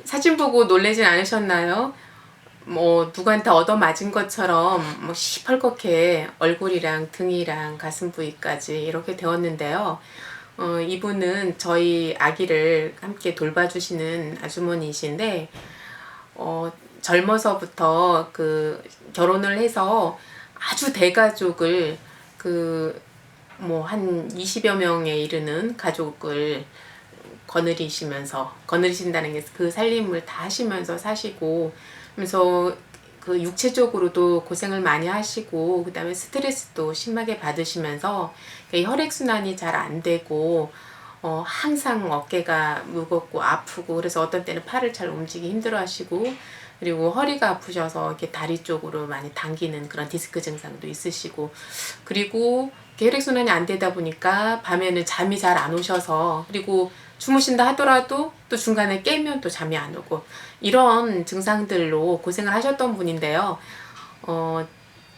사진 보고 놀라진 않으셨나요? 뭐 누구한테 얻어맞은 것처럼 뭐 시펄겋게 얼굴이랑 등이랑 가슴 부위까지 이렇게 되었는데요. 이분은 저희 아기를 함께 돌봐주시는 아주머니이신데 젊어서부터 그 결혼을 해서 아주 대가족을 그 뭐 한 20여 명에 이르는 가족을 거느리신다는 게 그 살림을 다 하시면서 사시고, 그래서 그 육체적으로도 고생을 많이 하시고, 그 다음에 스트레스도 심하게 받으시면서 혈액순환이 잘 안 되고, 항상 어깨가 무겁고 아프고, 그래서 어떤 때는 팔을 잘 움직이기 힘들어 하시고, 그리고 허리가 아프셔서 이렇게 다리 쪽으로 많이 당기는 그런 디스크 증상도 있으시고, 그리고 혈액순환이 안 되다 보니까 밤에는 잠이 잘 안 오셔서, 그리고 주무신다 하더라도 또 중간에 깨면 또 잠이 안 오고, 이런 증상들로 고생을 하셨던 분인데요.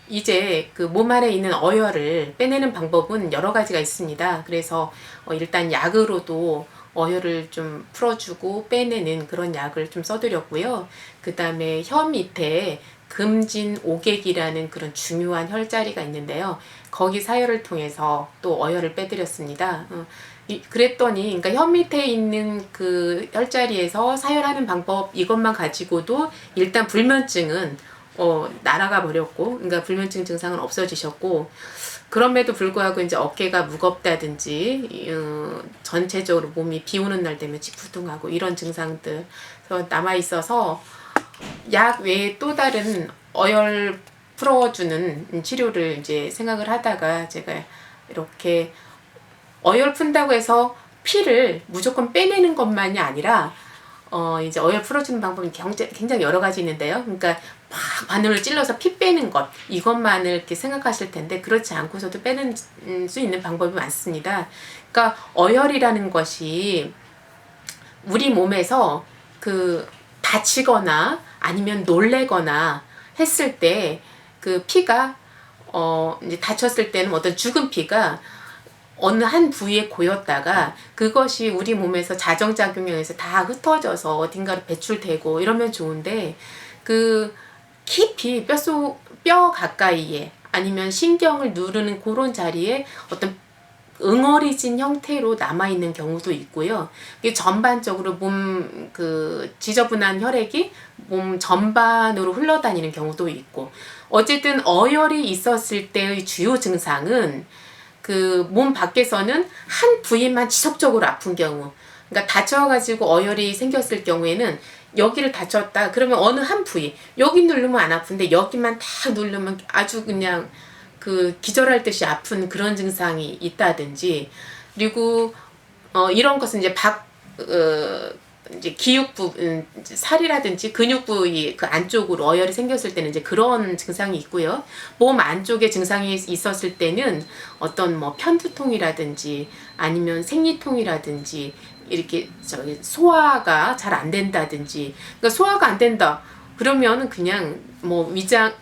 이제 그 몸 안에 있는 어혈을 빼내는 방법은 여러 가지가 있습니다. 그래서 일단 약으로도 어혈을 좀 풀어주고 빼내는 그런 약을 좀 써드렸고요. 그 다음에 혀 밑에 금진오객이라는 그런 중요한 혈자리가 있는데요. 거기 사혈을 통해서 또 어혈을 빼드렸습니다. 그랬더니, 그러니까 혀 밑에 있는 그 혈자리에서 사혈하는 방법 이것만 가지고도 일단 불면증은 날아가 버렸고, 그러니까 불면증 증상은 없어지셨고, 그럼에도 불구하고 이제 어깨가 무겁다든지, 전체적으로 몸이 비 오는 날 되면 찌푸둥하고 이런 증상들 남아 있어서 약 외에 또 다른 어혈 풀어주는 치료를 이제 생각을 하다가 제가 이렇게 어혈 푼다고 해서 피를 무조건 빼내는 것만이 아니라 이제 어혈 풀어주는 방법이 굉장히 여러 가지 있는데요. 그러니까 막 바늘을 찔러서 피 빼는 것 이것만을 이렇게 생각하실 텐데 그렇지 않고서도 빼는 수 있는 방법이 많습니다. 그러니까 어혈이라는 것이 우리 몸에서 그 다치거나 아니면 놀래거나 했을 때 그 피가 이제 다쳤을 때는 어떤 죽은 피가 어느 한 부위에 고였다가 그것이 우리 몸에서 자정작용에 의해서 다 흩어져서 어딘가로 배출되고 이러면 좋은데, 그 깊이 뼈 가까이에 아니면 신경을 누르는 그런 자리에 어떤 응어리진 형태로 남아있는 경우도 있고요. 이게 전반적으로 몸 그 지저분한 혈액이 몸 전반으로 흘러다니는 경우도 있고, 어쨌든 어혈이 있었을 때의 주요 증상은 그 몸 밖에서는 한 부위만 지속적으로 아픈 경우, 그러니까 다쳐가지고 어혈이 생겼을 경우에는 여기를 다쳤다 그러면 어느 한 부위, 여기 누르면 안 아픈데 여기만 딱 누르면 아주 그냥 그 기절할 듯이 아픈 그런 증상이 있다든지, 그리고 이런 것은 이제 이제 기육부, 살이라든지 근육 부위 그 안쪽으로 어혈이 생겼을 때는 이제 그런 증상이 있고요. 몸 안쪽에 증상이 있었을 때는 어떤 뭐 편두통이라든지 아니면 생리통이라든지 이렇게 소화가 잘 안 된다든지, 그러니까 소화가 안 된다 그러면 그냥 뭐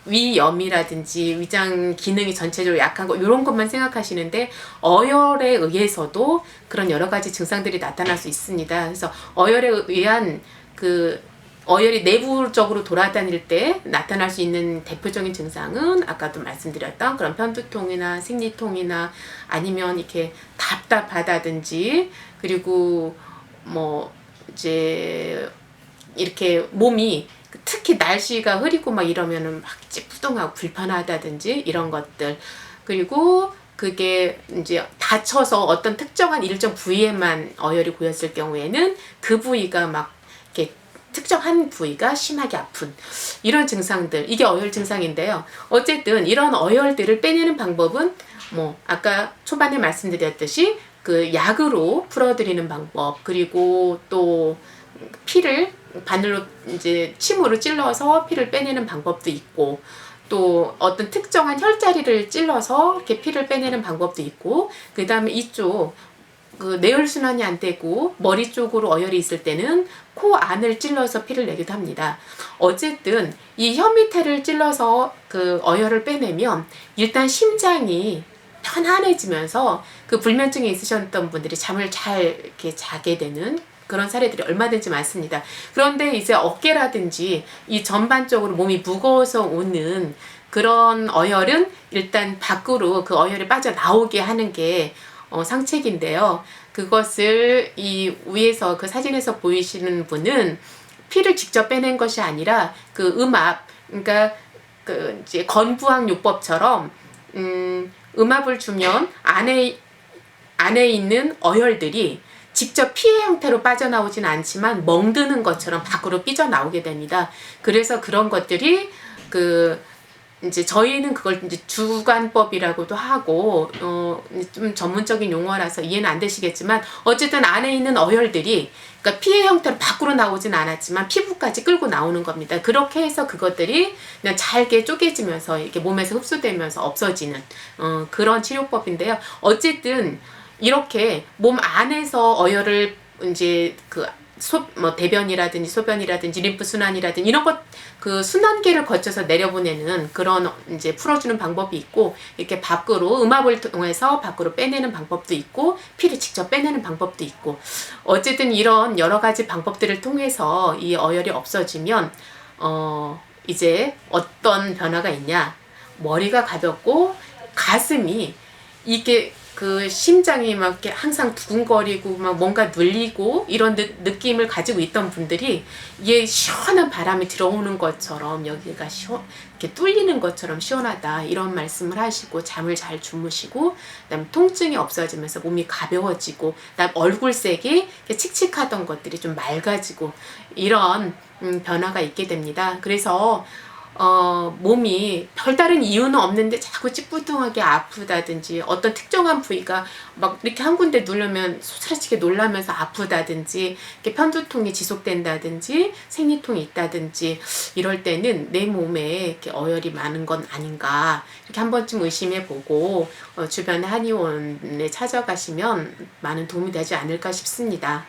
위염이라든지 위장 기능이 전체적으로 약한 거 이런 것만 생각하시는데, 어혈에 의해서도 그런 여러 가지 증상들이 나타날 수 있습니다. 그래서 어혈에 의한 그 어혈이 내부적으로 돌아다닐 때 나타날 수 있는 대표적인 증상은 아까도 말씀드렸던 그런 편두통이나 생리통이나 아니면 이렇게 답답하다든지, 그리고 뭐 이제 이렇게 몸이 특히 날씨가 흐리고 막 이러면은 막 찌뿌둥하고 불편하다든지 이런 것들, 그리고 그게 이제 다쳐서 어떤 특정한 일정 부위에만 어혈이 고였을 경우에는 그 부위가 막 이렇게 특정한 부위가 심하게 아픈 이런 증상들, 이게 어혈 증상인데요. 어쨌든 이런 어혈들을 빼내는 방법은 뭐 아까 초반에 말씀드렸듯이 그 약으로 풀어드리는 방법, 그리고 또 피를 바늘로 이제 침으로 찔러서 피를 빼내는 방법도 있고, 또 어떤 특정한 혈자리를 찔러서 이렇게 피를 빼내는 방법도 있고, 그 다음에 이쪽 그 뇌혈순환이 안 되고 머리 쪽으로 어혈이 있을 때는 코 안을 찔러서 피를 내기도 합니다. 어쨌든 이 혀 밑에를 찔러서 그 어혈을 빼내면 일단 심장이 편안해지면서 그 불면증이 있으셨던 분들이 잠을 잘 이렇게 자게 되는 그런 사례들이 얼마든지 많습니다. 그런데 이제 어깨라든지 이 전반적으로 몸이 무거워서 오는 그런 어혈은 일단 밖으로 그 어혈이 빠져나오게 하는 게 상책인데요. 그것을 이 위에서 그 사진에서 보이시는 분은 피를 직접 빼낸 것이 아니라 그 음압, 그러니까 그 이제 건부항 요법처럼 음압을 주면 안에 있는 어혈들이 직접 피의 형태로 빠져나오진 않지만 멍드는 것처럼 밖으로 삐져나오게 됩니다. 그래서 그런 것들이 그 이제 저희는 그걸 이제 주관법이라고도 하고 좀 전문적인 용어라서 이해는 안 되시겠지만 어쨌든 안에 있는 어혈들이 그러니까 피의 형태로 밖으로 나오진 않았지만 피부까지 끌고 나오는 겁니다. 그렇게 해서 그것들이 그냥 잘게 쪼개지면서 이렇게 몸에서 흡수되면서 없어지는 그런 치료법인데요. 어쨌든 이렇게 몸 안에서 어혈을 이제 그 뭐 대변이라든지 소변이라든지 림프 순환이라든지 이런 것 그 순환계를 거쳐서 내려보내는 그런 이제 풀어주는 방법이 있고 이렇게 밖으로 음압을 통해서 밖으로 빼내는 방법도 있고 피를 직접 빼내는 방법도 있고 어쨌든 이런 여러 가지 방법들을 통해서 이 어혈이 없어지면 이제 어떤 변화가 있냐 머리가 가볍고 가슴이 이게 그 심장이 막 이렇게 항상 두근거리고 막 뭔가 눌리고 이런 느낌을 가지고 있던 분들이 이게 시원한 바람이 들어오는 것처럼 여기가 이렇게 뚫리는 것처럼 시원하다 이런 말씀을 하시고 잠을 잘 주무시고 그다음 통증이 없어지면서 몸이 가벼워지고 그다음 얼굴색이 칙칙하던 것들이 좀 맑아지고 이런 변화가 있게 됩니다. 그래서 몸이 별다른 이유는 없는데 자꾸 찌뿌둥하게 아프다든지 어떤 특정한 부위가 막 이렇게 한 군데 누르면 소스라치게 놀라면서 아프다든지 이렇게 편두통이 지속된다든지 생리통이 있다든지 이럴 때는 내 몸에 이렇게 어혈이 많은 건 아닌가 이렇게 한 번쯤 의심해 보고 주변의 한의원에 찾아가시면 많은 도움이 되지 않을까 싶습니다.